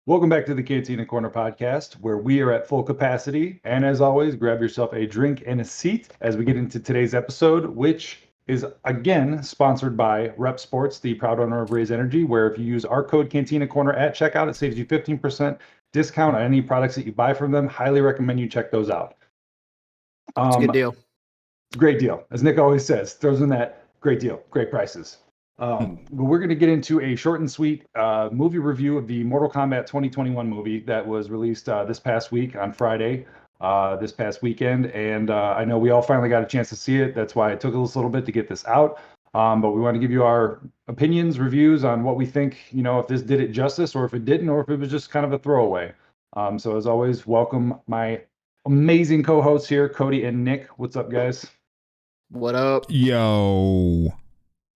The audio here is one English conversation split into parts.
Welcome back to the Cantina Corner podcast, where we are at full capacity. And as always, grab yourself a drink and a seat as we get into today's episode, which is again sponsored by Rep Sports, the proud owner of Raise Energy, where if you use our code Cantina Corner at checkout, it saves you 15% discount on any products that you buy from them. Highly recommend you check those out. It's a good deal. Great deal. As Nick always says, throws in that great deal, great prices. But we're going to get into a short and sweet movie review of the Mortal Kombat 2021 movie that was released this past week on Friday, this past weekend. And I know we all finally got a chance to see it. That's why it took us a little bit to get this out. But we want to give you our opinions, reviews on what we think, if this did it justice or if it didn't, or if it was just kind of a throwaway. So as always, welcome my amazing co-hosts here, Cody and Nick. What's up, guys? What up? Yo.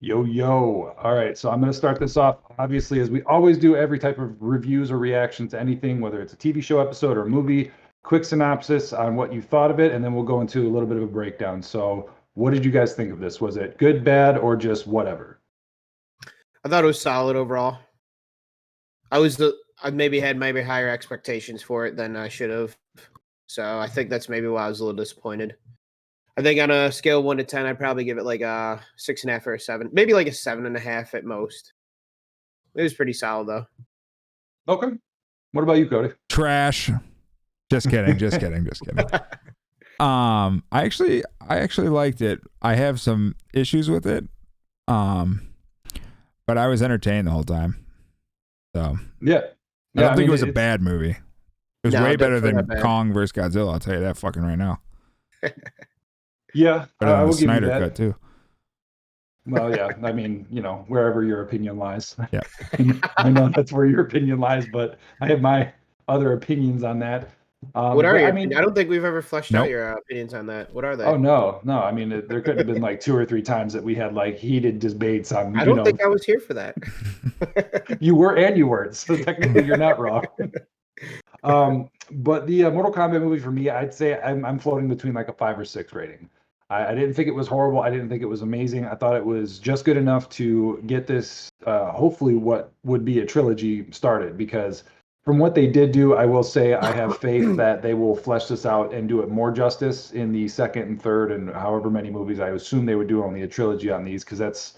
All right, so I'm going to start this off, obviously, as we always do, every type of reviews or reaction to anything, whether it's a TV show episode or a movie, quick synopsis on what you thought of it, and then we'll go into a little bit of a breakdown. So what did you guys think of this? Was it good, bad, or just whatever? I thought it was solid overall. I maybe had higher expectations for it than I should have. So I think that's maybe why I was a little disappointed. I think on a scale of 1 to 10, I'd probably give it like a 6.5 or a 7, maybe like a 7.5 at most. It was pretty solid though. Okay. What about you, Cody? Trash. Just kidding. I actually liked it. I have some issues with it. But I was entertained the whole time. So yeah. I don't think it was a bad movie. It was way better than bad. Kong vs. Godzilla, I'll tell you that fucking right now. Yeah, Better I than will the give you Snyder that. cut too. Well, yeah, I mean, wherever your opinion lies. Yeah. I know that's where your opinion lies, but I have my other opinions on that. What are your? I I don't think we've ever fleshed out your opinions on that. What are they? Oh no. I mean, there couldn't have been like 2 or 3 times that we had like heated debates on. I don't think I was here for that. You were and you weren't, so technically you're not wrong. But the Mortal Kombat movie for me, I'd say I'm floating between like a 5 or 6 rating. I didn't think it was horrible. I didn't think it was amazing. I thought it was just good enough to get this, hopefully what would be a trilogy started, because from what they did do, I will say I have faith that they will flesh this out and do it more justice in the second and third and however many movies. I assume they would do only a trilogy on these, because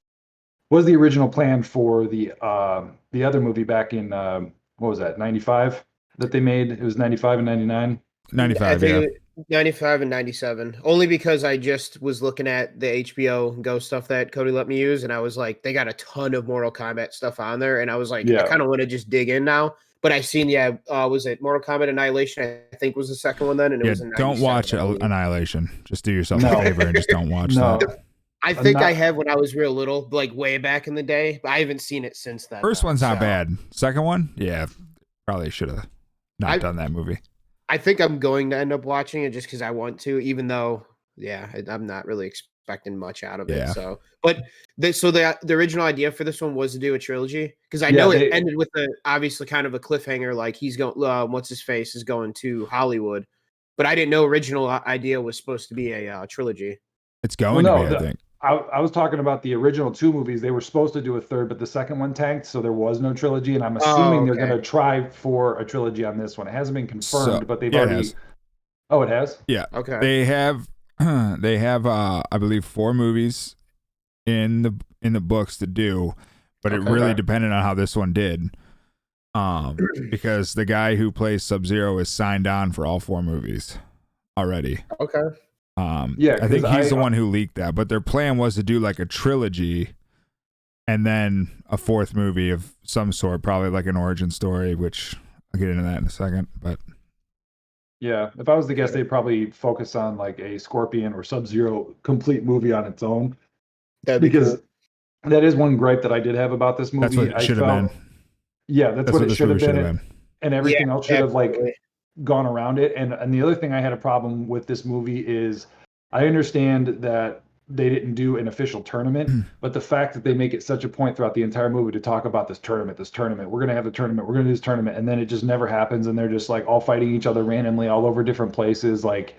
was the original plan for the other movie back in, what was that, 95 that they made? It was 95 and 99? 95, yeah. 95 and 97. Only because I just was looking at the HBO Go stuff that Cody let me use, and I was like, they got a ton of Mortal Kombat stuff on there, and I was like, I kind of want to just dig in now. But I've seen, was it Mortal Kombat Annihilation? I think was the second one then, and it was in 97. Don't watch Annihilation. Just do yourself a favor and just don't watch that. I think I have when I was real little, like way back in the day, but I haven't seen it since then. First one's not bad. Second one, yeah, probably should have not done that movie. I think I'm going to end up watching it just because I want to, even though, I'm not really expecting much out of it. So, but the original idea for this one was to do a trilogy, because I know it ended with obviously kind of a cliffhanger, like he's going, what's his face is going to Hollywood, but I didn't know original idea was supposed to be a trilogy. It's going to be, I think. I was talking about the original 2 movies. They were supposed to do a third, but the second one tanked, so there was no trilogy. And I'm assuming they're going to try for a trilogy on this one. It hasn't been confirmed, but they've already. Oh, it has? Yeah. Okay. They have, I believe, 4 movies in the books to do, but it really depended on how this one did. Because the guy who plays Sub-Zero is signed on for all 4 movies already. Okay. I think he's the one who leaked that, but their plan was to do like a trilogy and then a 4th movie of some sort, probably like an origin story, which I'll get into that in a second. But yeah, if I was to guess, they'd probably focus on like a Scorpion or Sub-Zero complete movie on its own. Because that is one gripe that I did have about this movie. That's what it should have been. Yeah, that's what it should have been. And everything else should have gone around it. And the other thing I had a problem with this movie is I understand that they didn't do an official tournament, but the fact that they make it such a point throughout the entire movie to talk about this tournament, we're going to have the tournament, we're going to do this tournament, and then it just never happens, and they're just like all fighting each other randomly all over different places. Like,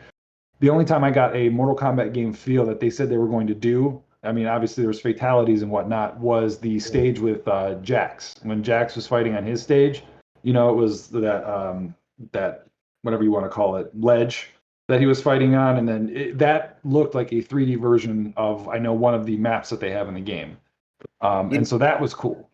the only time I got a Mortal Kombat game feel that they said they were going to do, I mean, obviously there was fatalities and whatnot, was the stage with Jax. When Jax was fighting on his stage, You know, it was that whatever you want to call it, ledge that he was fighting on, and then that looked like a 3D version of, I know, one of the maps that they have in the game. And so that was cool.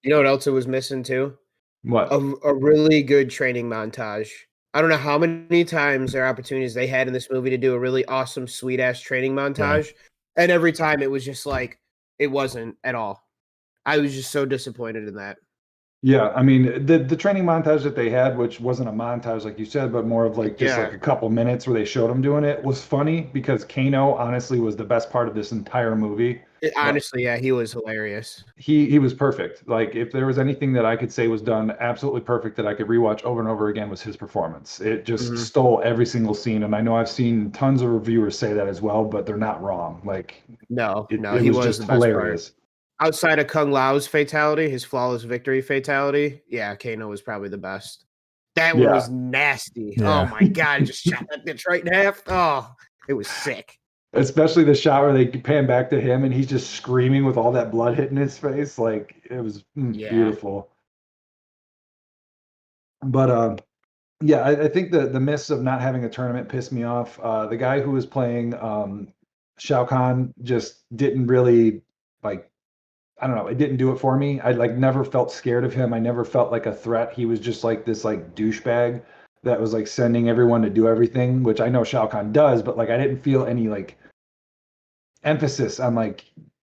You know what else it was missing too? What? A really good training montage. I don't know how many times or opportunities they had in this movie to do a really awesome, sweet ass training montage, and every time it was just like it wasn't at all. I was just so disappointed in that. Yeah, I mean the training montage that they had, which wasn't a montage like you said, but more of like just like a couple minutes where they showed him doing it, was funny because Kano honestly was the best part of this entire movie. Honestly, yeah, he was hilarious. He was perfect. Like if there was anything that I could say was done absolutely perfect that I could rewatch over and over again was his performance. It just stole every single scene, and I know I've seen tons of reviewers say that as well, but they're not wrong. Like he was just hilarious. Outside of Kung Lao's fatality, his flawless victory fatality, yeah, Kano was probably the best. That one was nasty. Yeah. Oh my god, just shot that bitch right in half. Oh, it was sick. Especially the shot where they pan back to him and he's just screaming with all that blood hitting his face. Like it was beautiful. But yeah, I think the miss of not having a tournament pissed me off. The guy who was playing Shao Kahn just didn't really like. I don't know. It didn't do it for me. I like never felt scared of him. I never felt like a threat. He was just like this like douchebag that was like sending everyone to do everything, which I know Shao Kahn does, but like I didn't feel any like emphasis on like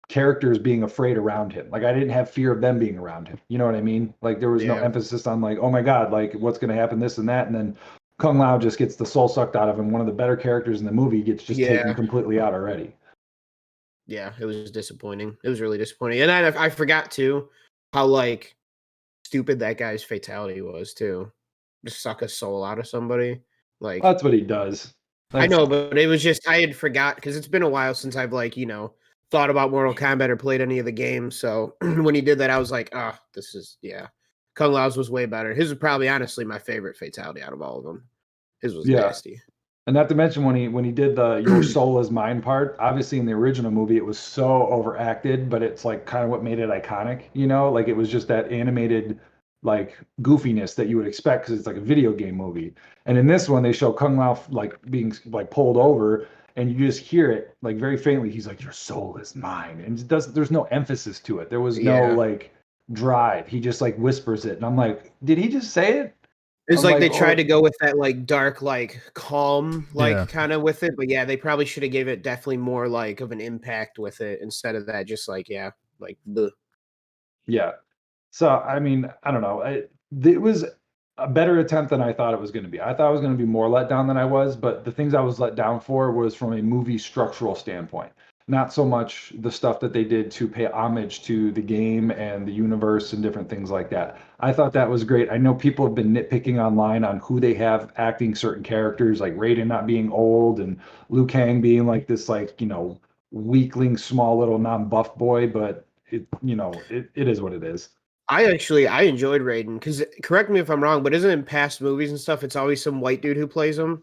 characters being afraid around him. Like I didn't have fear of them being around him. You know what I mean? Like there was no emphasis on like, oh my God, like what's going to happen, this and that. And then Kung Lao just gets the soul sucked out of him. One of the better characters in the movie gets just taken completely out already. Yeah, it was disappointing. It was really disappointing. And I forgot too how like stupid that guy's fatality was too. Just suck a soul out of somebody. Like that's what he does. I know, but it was just I had forgot because it's been a while since I've like, thought about Mortal Kombat or played any of the games. So when he did that, I was like, this is Kung Lao's was way better. His was probably honestly my favorite fatality out of all of them. His was nasty. And not to mention when he did the "Your soul is mine" part, obviously in the original movie it was so overacted, but it's like kind of what made it iconic, like it was just that animated like goofiness that you would expect because it's like a video game movie. And in this one they show Kung Lao like being like pulled over and you just hear it like very faintly. He's like, "Your soul is mine," and there's no emphasis to it. There was no like drive. He just like whispers it, and I'm like, did he just say it? It's like they tried to go with that like dark, like calm, like kind of with it, but they probably should have gave it definitely more like of an impact with it instead of that just like like bleh. Yeah. So I mean, I don't know. It was a better attempt than I thought it was going to be. I thought I was going to be more let down than I was, but the things I was let down for was from a movie structural standpoint. Not so much the stuff that they did to pay homage to the game and the universe and different things like that. I thought that was great. I know people have been nitpicking online on who they have acting certain characters, like Raiden not being old and Liu Kang being like this, like, weakling, small little non-buff boy, but it is what it is. I enjoyed Raiden because correct me if I'm wrong, but isn't in past movies and stuff, it's always some white dude who plays him?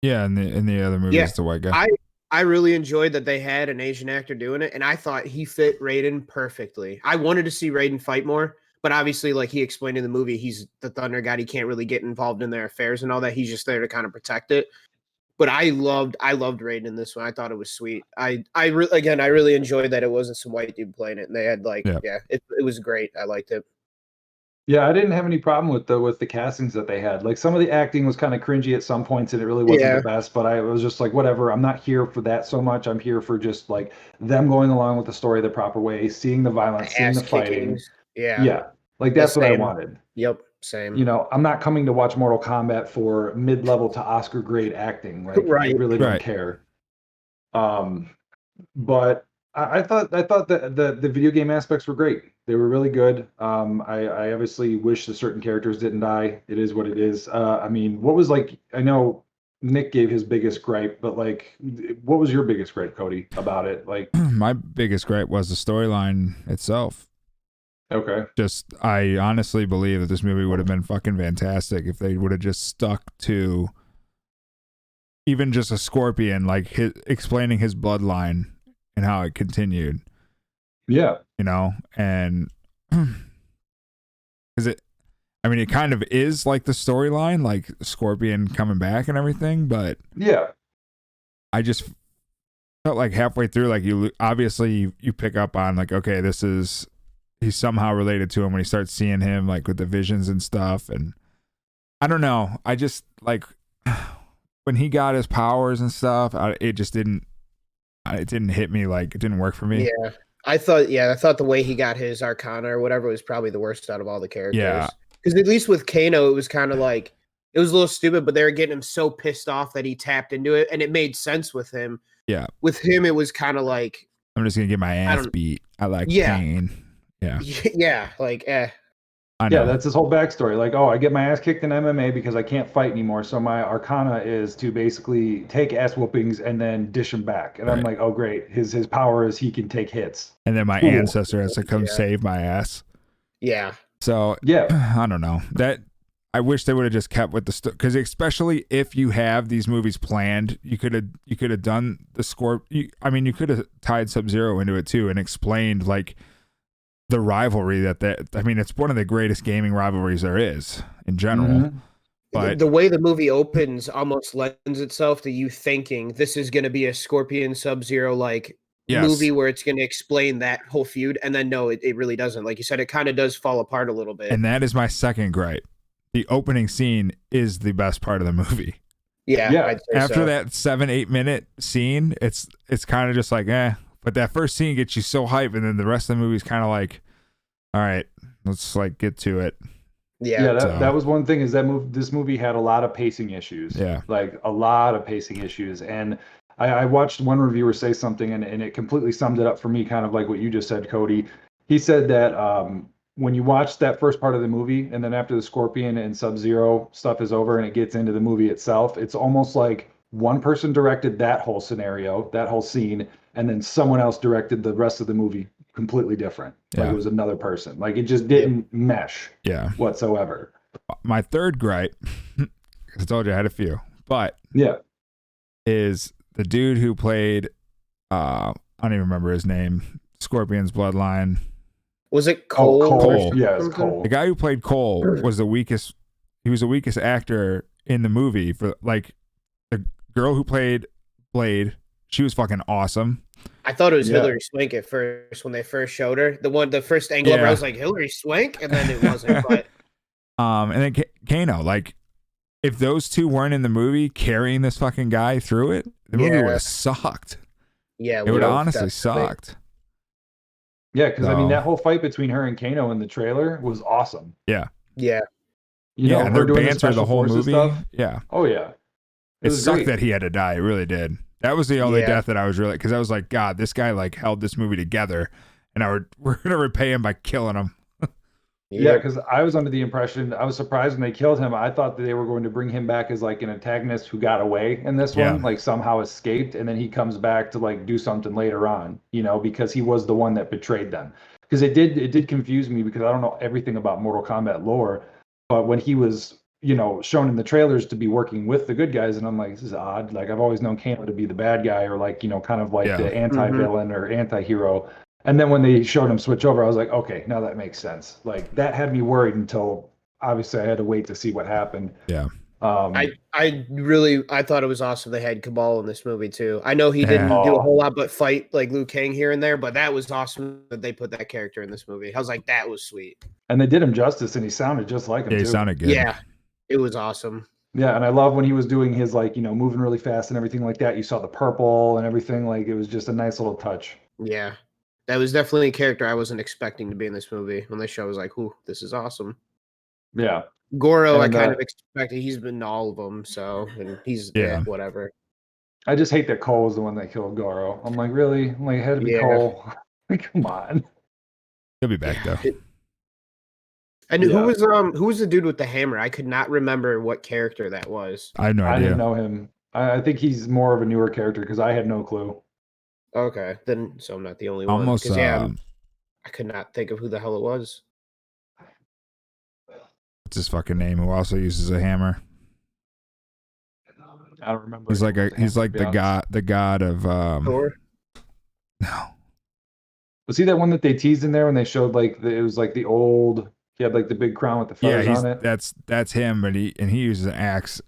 Yeah, in the other movies, the white guy. I really enjoyed that they had an Asian actor doing it, and I thought he fit Raiden perfectly. I wanted to see Raiden fight more, but obviously, like he explained in the movie, he's the Thunder God. He can't really get involved in their affairs and all that. He's just there to kind of protect it. But I loved Raiden in this one. I thought it was sweet. I really enjoyed that it wasn't some white dude playing it, and they had like it was great. I liked it. Yeah, I didn't have any problem with the castings that they had. Like some of the acting was kind of cringy at some points and it really wasn't the best, but I was just like, whatever, I'm not here for that so much. I'm here for just like them going along with the story the proper way, seeing the violence, seeing the fighting. Yeah. Like that's what I wanted. Yep, same. I'm not coming to watch Mortal Kombat for mid-level to Oscar grade acting. Like I really don't care. But I thought that the video game aspects were great. They were really good. I obviously wish that certain characters didn't die. It is what it is. I mean, what was like? I know Nick gave his biggest gripe, but like, what was your biggest gripe, Cody, about it? Like, my biggest gripe was the storyline itself. Okay. Just, I honestly believe that this movie would have been fucking fantastic if they would have just stuck to even just a Scorpion, like explaining his bloodline and how it continued. Yeah. And because I mean, it kind of is like the storyline, like Scorpion coming back and everything, but yeah, I just felt like halfway through, like you pick up on like, okay, he's somehow related to him when you start seeing him like with the visions and stuff. And I don't know. I just like when he got his powers and stuff, it didn't hit me. Like it didn't work for me. Yeah. I thought the way he got his Arcana or whatever was probably the worst out of all the characters. Yeah. Because at least with Kano, it was kind of like, it was a little stupid, but they were getting him so pissed off that he tapped into it, and it made sense with him. Yeah. With him, it was kind of like, I'm just going to get my ass beat. I like pain. Yeah. Yeah. Like, Yeah, that's his whole backstory. Like, oh, I get my ass kicked in MMA because I can't fight anymore. So my Arcana is to basically take ass whoopings and then dish them back. And I'm like, oh, great. His power is he can take hits. And then my ancestor has to come save my ass. Yeah. So yeah, I don't know. That I wish they would have just kept with the because especially if you have these movies planned, you could have done the you could have tied Sub-Zero into it too and explained like the rivalry that I mean, it's one of the greatest gaming rivalries there is in general. Mm-hmm. But the way the movie opens almost lends itself to you thinking this is going to be a Scorpion Sub-Zero like movie where it's going to explain that whole feud, and then no, it really doesn't. Like you said, it kind of does fall apart a little bit. And that is my second gripe. The opening scene is the best part of the movie. Yeah. I'd say after that 7-8 minute scene, it's kind of just like but that first scene gets you so hyped, and then the rest of the movie is kind of like, all right, let's like get to it. Yeah, that was one thing is this movie had a lot of pacing issues. Yeah, like a lot of pacing issues. And I watched one reviewer say something and it completely summed it up for me, kind of like what you just said, Cody. He said that when you watch that first part of the movie and then after the Scorpion and Sub-Zero stuff is over and it gets into the movie itself, it's almost like one person directed that whole scenario, that whole scene, and then someone else directed the rest of the movie completely different. Like it was another person. Like it just didn't mesh whatsoever. My third gripe, I told you I had a few, but is the dude who played I don't even remember his name, Scorpion's bloodline. Was it Cole? Cole. Yeah, it's Cole. The guy who played Cole was the weakest. He was the weakest actor in the movie. For like the girl who played Blade, she was fucking awesome. I thought it was Hilary Swank at first when they first showed her. The first angle of her, I was like, Hilary Swank, and then it wasn't. But and then Kano, like if those two weren't in the movie carrying this fucking guy through it, the movie would have sucked. Yeah, it would have honestly sucked. Yeah, because I mean that whole fight between her and Kano in the trailer was awesome. Yeah. Yeah. You know, and their banter the whole movie. Stuff. Yeah. Oh yeah. It sucked that he had to die. It really did. That was the only death that I was really, because I was like, God, this guy like held this movie together, and we're gonna repay him by killing him. Yeah, because I was under the impression, I was surprised when they killed him. I thought that they were going to bring him back as like an antagonist who got away in this one, like somehow escaped, and then he comes back to like do something later on, you know, because he was the one that betrayed them. Because it did confuse me because I don't know everything about Mortal Kombat lore, but when he was, you know, shown in the trailers to be working with the good guys, and I'm like, this is odd. Like I've always known Kano to be the bad guy or like, you know, kind of like the anti-villain or anti-hero. And then when they showed him switch over, I was like, okay, now that makes sense. Like that had me worried until obviously I had to wait to see what happened. Yeah. I thought it was awesome they had Cabal in this movie too. I know he didn't do a whole lot but fight like Liu Kang here and there, but that was awesome that they put that character in this movie. I was like, that was sweet. And they did him justice, and he sounded just like him too. He sounded good. Yeah, it was awesome. Yeah, and I love when he was doing his like, you know, moving really fast and everything like that. You saw the purple and everything. Like it was just a nice little touch. Yeah. That was definitely a character I wasn't expecting to be in this movie. When they show, I was like, "Ooh, this is awesome." Yeah, Goro, I kind of expected. He's been in all of them, so and he's whatever. I just hate that Cole was the one that killed Goro. I'm like, really? I'm like, it had to be Cole. Like, come on. He'll be back though. And who was the dude with the hammer? I could not remember what character that was. I have no idea. I didn't know him. I think he's more of a newer character because I had no clue. Okay, then so I'm not the only one. Almost. I could not think of who the hell it was. What's his fucking name? Who also uses a hammer? I don't remember. He's like the god of Thor? No. Was he that one that they teased in there when they showed like it was like the old He had like the big crown with the feathers on it. That's him, but he uses an axe,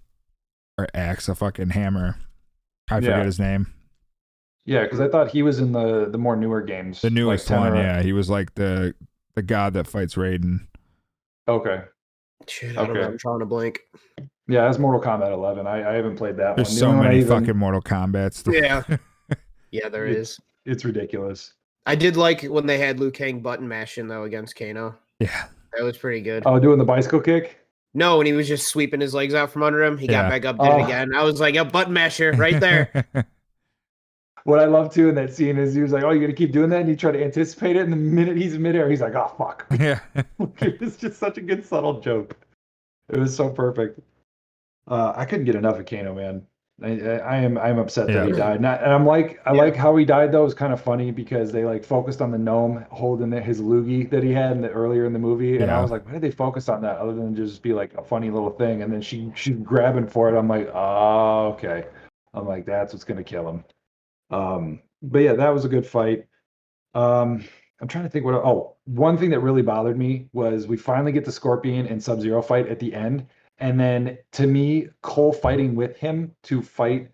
a fucking hammer. I forget his name. Yeah, because I thought he was in the more newer games. The newest one, yeah. He was like the god that fights Raiden. Okay. Shit, I don't know. I'm trying to blank. Yeah, that's Mortal Kombat 11. I haven't played that There's one. There's so many fucking Mortal Kombats. Yeah. Yeah, there is. It's ridiculous. I did like when they had Liu Kang button mashing, though, against Kano. Yeah. That was pretty good. Oh, doing the bicycle kick? No, when he was just sweeping his legs out from under him. He got back up, did it again. I was like, yep, button masher right there. What I love, too, in that scene is he was like, oh, you're going to keep doing that? And he tried to anticipate it. And the minute he's in midair, he's like, oh, fuck. Yeah. It's just such a good, subtle joke. It was so perfect. I couldn't get enough of Kano, man. I'm upset that he died. And I'm like, I like how he died, though. It was kind of funny because they like focused on the gnome holding his loogie that he had earlier in the movie. And I was like, why did they focus on that other than just be like a funny little thing? And then she's grabbing for it. I'm like, oh, okay. I'm like, that's what's going to kill him. But yeah, that was a good fight. I'm trying to think one thing that really bothered me was we finally get the Scorpion and Sub-Zero fight at the end. And then to me, Cole fighting with him to fight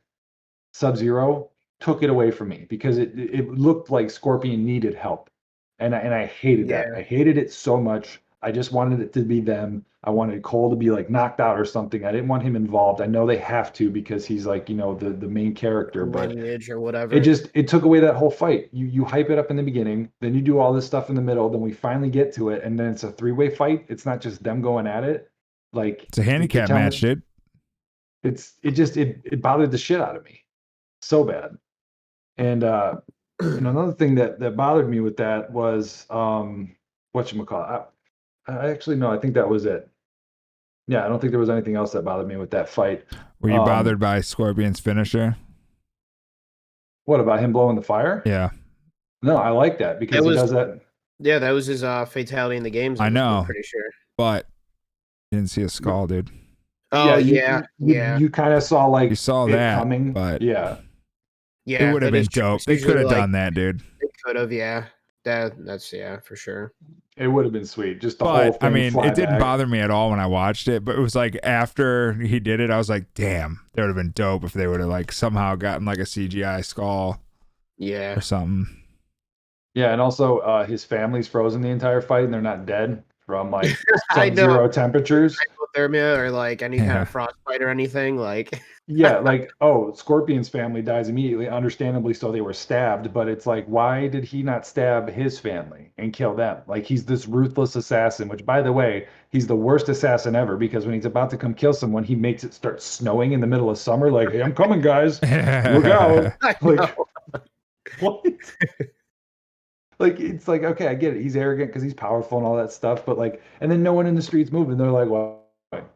Sub-Zero took it away from me because it looked like Scorpion needed help. And I hated that. I hated it so much. I just wanted it to be them. I wanted Cole to be like knocked out or something. I didn't want him involved. I know they have to because he's like, the main character, but lineage or whatever. It took away that whole fight. You hype it up in the beginning, then you do all this stuff in the middle, then we finally get to it, and then it's a 3-way fight. It's not just them going at it. Like it's a handicap match, dude. It bothered the shit out of me so bad. And another thing that bothered me with that was whatchamacallit. I actually no, I think that was it. Yeah, I don't think there was anything else that bothered me with that fight. Were you bothered by Scorpion's finisher? What about him blowing the fire? Yeah. No, I like that because he does that. Yeah, that was his fatality in the games. I know. I'm pretty sure. But you didn't see a skull, dude. Oh, yeah. You kind of saw like you saw that coming, but yeah. It would have been dope. They could have done that, dude. They could have, yeah. That's for sure. It would have been sweet. Just the whole thing. I mean, it didn't bother me at all when I watched it, but it was like after he did it, I was like, damn, that would have been dope if they would have like somehow gotten like a CGI skull. Yeah. Or something. Yeah, and also his family's frozen the entire fight and they're not dead from like Sub-Zero temperatures. Hypothermia or like any kind of frostbite or anything. Like yeah, like Scorpion's family dies immediately, understandably so they were stabbed, but it's like, why did he not stab his family and kill them? Like he's this ruthless assassin, which by the way, he's the worst assassin ever because when he's about to come kill someone, he makes it start snowing in the middle of summer, like, hey, I'm coming, guys. Look out. Like what? Like it's like, okay, I get it. He's arrogant because he's powerful and all that stuff, but like, and then no one in the streets moving. They're like, well,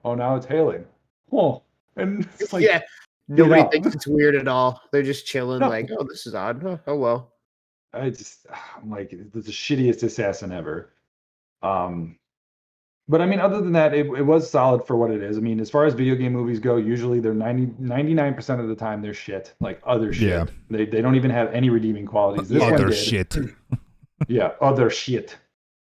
oh, now it's hailing. Oh, and it's like, nobody thinks it's weird at all. They're just chilling, like, oh, this is odd. Oh well. I'm like, the shittiest assassin ever. But I mean, other than that, it was solid for what it is. I mean, as far as video game movies go, usually they're 99% of the time they're shit, like other shit. Yeah. They don't even have any redeeming qualities. This other one did. Shit. Yeah, other shit.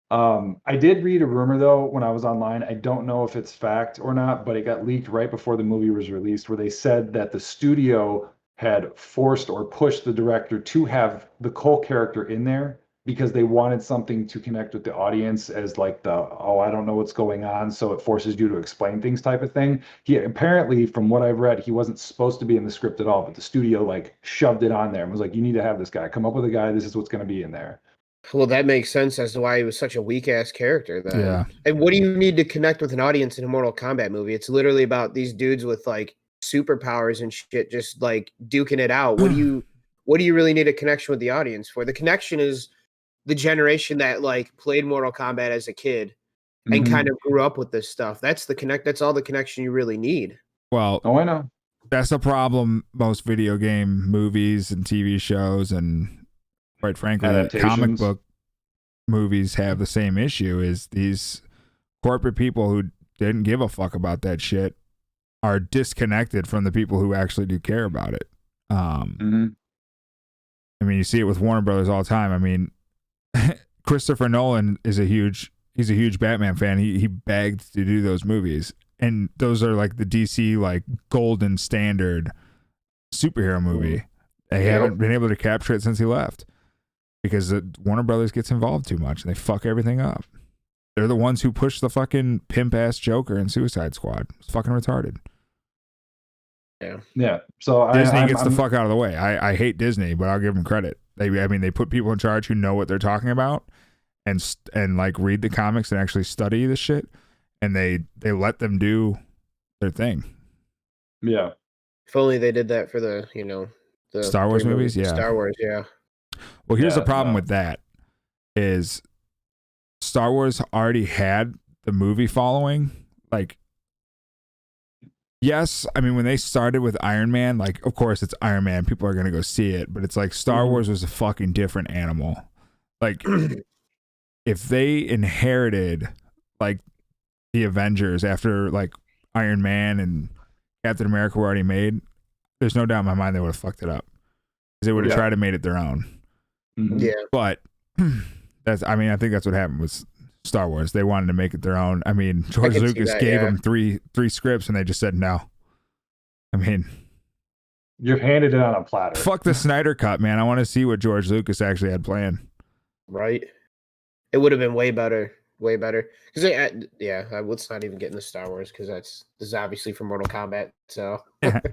I did read a rumor though when I was online. I don't know if it's fact or not, but it got leaked right before the movie was released, where they said that the studio had forced or pushed the director to have the Cole character in there because they wanted something to connect with the audience as like I don't know what's going on, so it forces you to explain things type of thing. He apparently, from what I've read, he wasn't supposed to be in the script at all, but the studio like shoved it on there and was like, you need to have this guy. Come up with a guy. This is what's going to be in there. Well, that makes sense as to why he was such a weak-ass character then. Yeah. And what do you need to connect with an audience in a Mortal Kombat movie? It's literally about these dudes with like superpowers and shit just like duking it out. What do you really need a connection with the audience for? The connection is the generation that like played Mortal Kombat as a kid and kind of grew up with this stuff. That's all the connection you really need. Well, I know. That's the problem most video game movies and TV shows and quite frankly, comic book movies have the same issue is these corporate people who didn't give a fuck about that shit are disconnected from the people who actually do care about it. I mean, you see it with Warner Brothers all the time. I mean, Christopher Nolan is a huge he's a huge Batman fan. He begged to do those movies, and those are like the DC like golden standard superhero movie. They haven't been able to capture it since he left because Warner Brothers gets involved too much and they fuck everything up. They're the ones who push the fucking pimp ass Joker in Suicide Squad. It's fucking retarded. Yeah. So Disney gets the fuck out of the way. I hate Disney, but I'll give them credit. They put people in charge who know what they're talking about and like read the comics and actually study the shit, and they let them do their thing. Yeah. If only they did that for the Star Wars movies. Yeah. Star Wars. Yeah. Well, here's the problem with that is Star Wars already had the movie following. Like, yes, I mean, when they started with Iron Man, like, of course it's Iron Man. People are going to go see it. But it's like Star Wars was a fucking different animal. Like, if they inherited, like, the Avengers after, like, Iron Man and Captain America were already made, there's no doubt in my mind they would have fucked it up. Because they would have tried to made it their own. Yeah. But I think that's what happened with Star Wars. They wanted to make it their own. I mean, George Lucas gave them three scripts and they just said no. I mean, you're handed it on a platter. Fuck the Snyder Cut, man. I want to see what George Lucas actually had planned. Right. It would have been way better. Way better. Because let's not even get into Star Wars because this is obviously from Mortal Kombat. So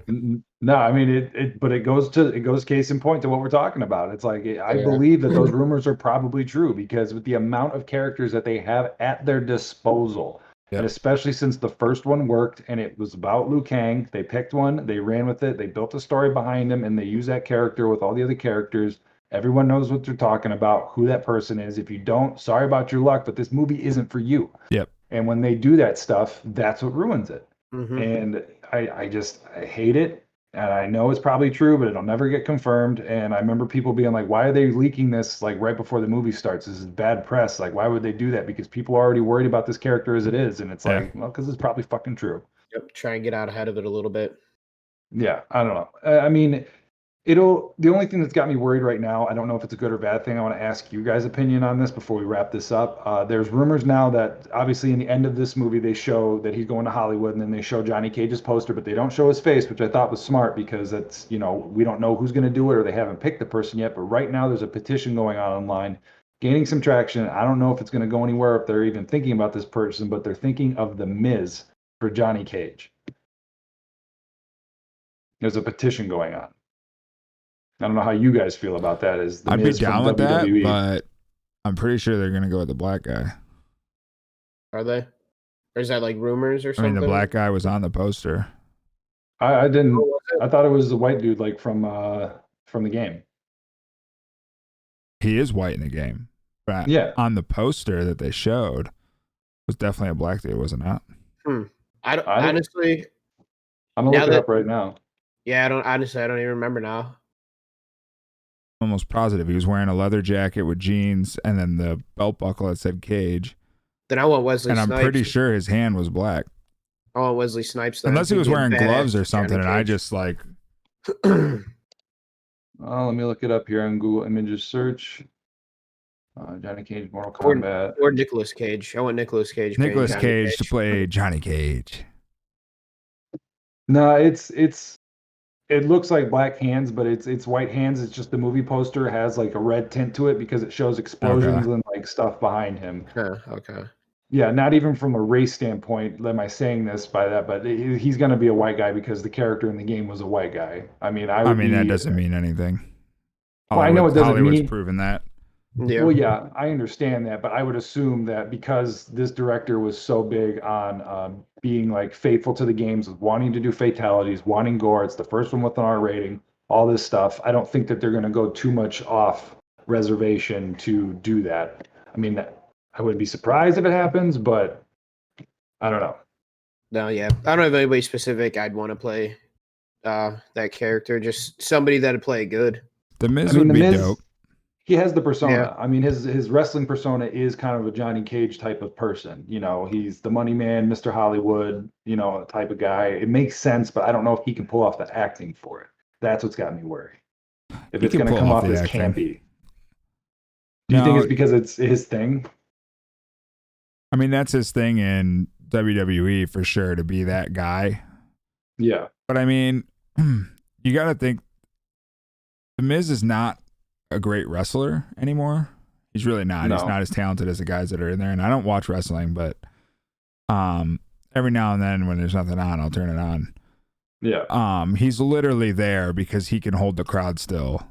no, I mean but it goes case in point to what we're talking about. It's like I believe that those rumors are probably true because with the amount of characters that they have at their disposal, and especially since the first one worked and it was about Liu Kang, they picked one, they ran with it, they built a story behind him, and they use that character with all the other characters. Everyone knows what they're talking about, who that person is. If you don't, sorry about your luck, but this movie isn't for you. Yep. And when they do that stuff, that's what ruins it. Mm-hmm. And I hate it. And I know it's probably true, but it'll never get confirmed. And I remember people being like, why are they leaking this like right before the movie starts? This is bad press. Like, why would they do that? Because people are already worried about this character as it is. And it's like, well, because it's probably fucking true. Yep. Try and get out ahead of it a little bit. Yeah, I don't know. I mean, the only thing that's got me worried right now, I don't know if it's a good or bad thing. I want to ask you guys' opinion on this before we wrap this up. There's rumors now that obviously in the end of this movie, they show that he's going to Hollywood and then they show Johnny Cage's poster, but they don't show his face, which I thought was smart because that's, we don't know who's going to do it or they haven't picked the person yet. But right now there's a petition going on online, gaining some traction. I don't know if it's going to go anywhere, if they're even thinking about this person, but they're thinking of The Miz for Johnny Cage. There's a petition going on. I don't know how you guys feel about that. I'd be down with that, but I'm pretty sure they're gonna go with the black guy. Are they? Or is that like rumors or something? I mean, the black guy was on the poster. I didn't. I thought it was the white dude, like from the game. He is white in the game, but on the poster that they showed was definitely a black dude, wasn't it? Honestly, I'm gonna look it up right now. Yeah, I don't even remember now. Almost positive he was wearing a leather jacket with jeans and then the belt buckle that said Cage. Then I want Wesley Snipes. And I'm pretty sure his hand was black. I want Wesley Snipes. Unless he was wearing gloves or something, and I just like... let me look it up here on Google Images search. Johnny Cage, Mortal Kombat. Or Nicolas Cage. I want Nicolas Cage. Nicolas Cage to play Johnny Cage. No, it looks like black hands, but it's white hands. It's just the movie poster has like a red tint to it because it shows explosions and like stuff behind him. Okay. Yeah, not even from a race standpoint am I saying this by that, but he's going to be a white guy because the character in the game was a white guy. I mean, that doesn't mean anything. Well, I know it doesn't Hollywood's mean proven that. Yeah. Well, yeah, I understand that, but I would assume that because this director was so big on being like faithful to the games, wanting to do fatalities, wanting gore, it's the first one with an R rating, all this stuff. I don't think that they're going to go too much off reservation to do that. I mean, I wouldn't be surprised if it happens, but I don't know. No, yeah, I don't have anybody specific I'd want to play that character. Just somebody that'd play good. The Miz would be dope. He has the persona. Yeah. I mean, his wrestling persona is kind of a Johnny Cage type of person. He's the money man, Mr. Hollywood, type of guy. It makes sense, but I don't know if he can pull off the acting for it. That's what's got me worried. If it's going to come off as campy. Do you think it's because it's his thing? I mean, that's his thing in WWE for sure, to be that guy. Yeah. But I mean, you got to think The Miz is not a great wrestler anymore. He's really not. No. He's not as talented as the guys that are in there. And I don't watch wrestling, but every now and then when there's nothing on, I'll turn it on. Yeah. He's literally there because he can hold the crowd still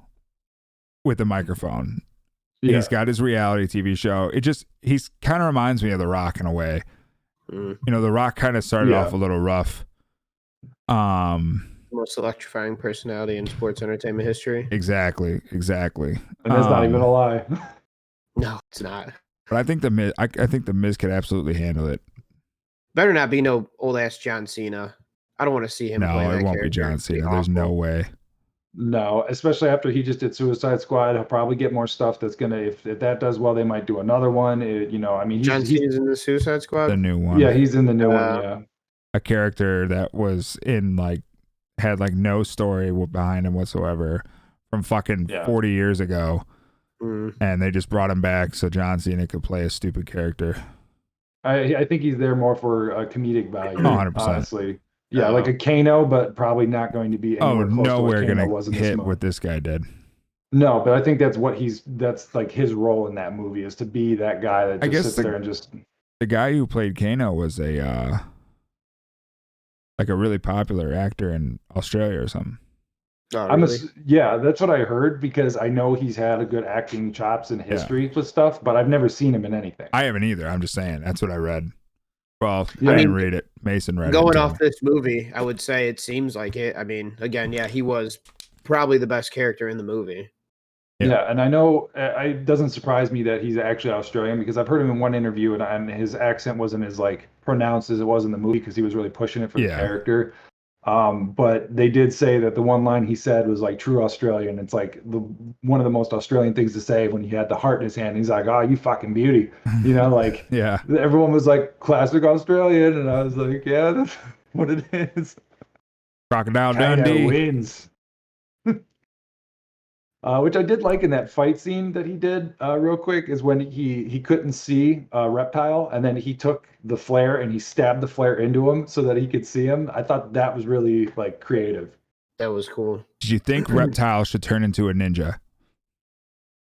with the microphone. Yeah. He's got his reality TV show. He's kind of reminds me of The Rock in a way. You know, The Rock kind of started off a little rough. Most electrifying personality in sports entertainment history. Exactly. And that's not even a lie. No, it's not. But I think the Miz, I think the Miz could absolutely handle it. Better not be no old ass John Cena. I don't want to see him. No, it won't be John Cena. There's no way. No, especially after he just did Suicide Squad, he'll probably get more stuff that's gonna. If that does well, they might do another one. John Cena's in the Suicide Squad. The new one. Yeah, he's in the new one. Yeah, a character that was in had no story behind him whatsoever from fucking 40 years ago, and they just brought him back so John Cena could play a stupid character. I think he's there more for a comedic value. 100%. Honestly. Yeah, like a Kano, but probably not going to be anywhere close to what Kano was in this hit movie. what this guy did. No, but I think that's like his role in that movie is to be that guy that just sits there and just. The guy who played Kano was a really popular actor in Australia or something. Oh, really? Yeah, that's what I heard because I know he's had a good acting chops in history with stuff, but I've never seen him in anything. I haven't either. I'm just saying that's what I read. Well, I didn't read it. Mason read it. Going off this movie, I would say it seems like it. I mean, again, he was probably the best character in the movie. Yeah, and I know it doesn't surprise me that he's actually Australian because I've heard him in one interview and his accent wasn't as pronounced as it was in the movie because he was really pushing it for the character. But they did say that the one line he said was true Australian. It's one of the most Australian things to say when he had the heart in his hand. He's like, "Oh, you fucking beauty," yeah. Everyone was like, "Classic Australian," and I was like, "Yeah, that's what it is." Crocodile Dundee wins. Which I did like in that fight scene that he did real quick is when he couldn't see Reptile and then he took the flare and he stabbed the flare into him so that he could see him. I thought that was really creative. That was cool. Did you think Reptile should turn into a ninja?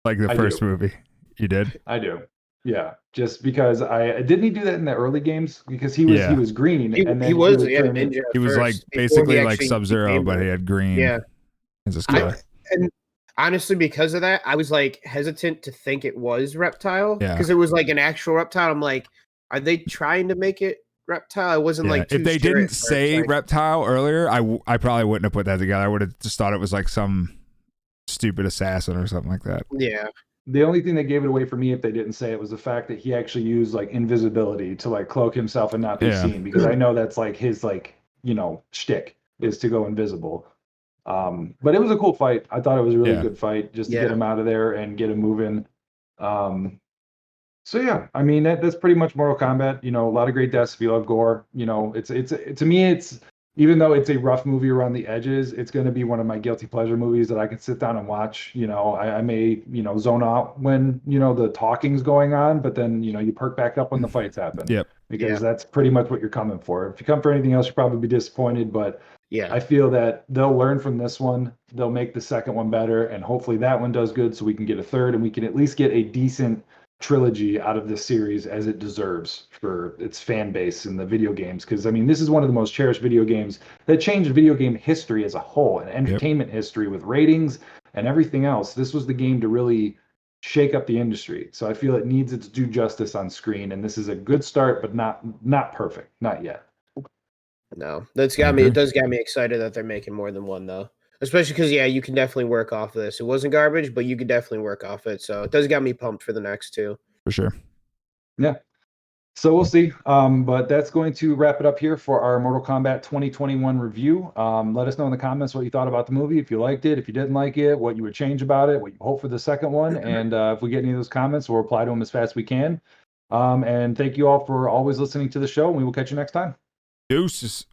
Like the first movie? You did? I do. Yeah. Just because didn't he do that in the early games? Because he was green. And then he was a ninja. He was basically like Sub-Zero, but he had green. Yeah. As a skill. And honestly, because of that, I was hesitant to think it was Reptile because it was an actual reptile. I'm like, are they trying to make it Reptile? I wasn't too if they didn't say Reptile earlier, I probably wouldn't have put that together. I would have just thought it was some stupid assassin or something like that. Yeah. The only thing that gave it away for me if they didn't say it was the fact that he actually used invisibility to cloak himself and not be seen because I know that's his shtick is to go invisible. But it was a cool fight. I thought it was a really good fight just to get him out of there and get him moving. So yeah, I mean that's pretty much Mortal Kombat. A lot of great deaths. If you love gore, it's to me it's even though it's a rough movie around the edges, it's going to be one of my guilty pleasure movies that I can sit down and watch. I may zone out when the talking's going on, but then you perk back up when the fights happen. Yep. Because that's pretty much what you're coming for. If you come for anything else, you'll probably be disappointed. But yeah, I feel that they'll learn from this one. They'll make the second one better, and hopefully that one does good, so we can get a third, and we can at least get a decent trilogy out of this series as it deserves for its fan base in the video games. Because I mean, this is one of the most cherished video games that changed video game history as a whole and entertainment history with ratings and everything else. This was the game to really shake up the industry. So I feel it needs its due justice on screen, and this is a good start, but not perfect, not yet. No, that's got me. It does get me excited that they're making more than one, though. Especially because, you can definitely work off of this. It wasn't garbage, but you could definitely work off it. So it does get me pumped for the next two. For sure. Yeah. So we'll see. But that's going to wrap it up here for our Mortal Kombat 2021 review. Let us know in the comments what you thought about the movie, if you liked it, if you didn't like it, what you would change about it, what you hope for the second one. And if we get any of those comments, we'll reply to them as fast as we can. And thank you all for always listening to the show. And we will catch you next time. Deuces.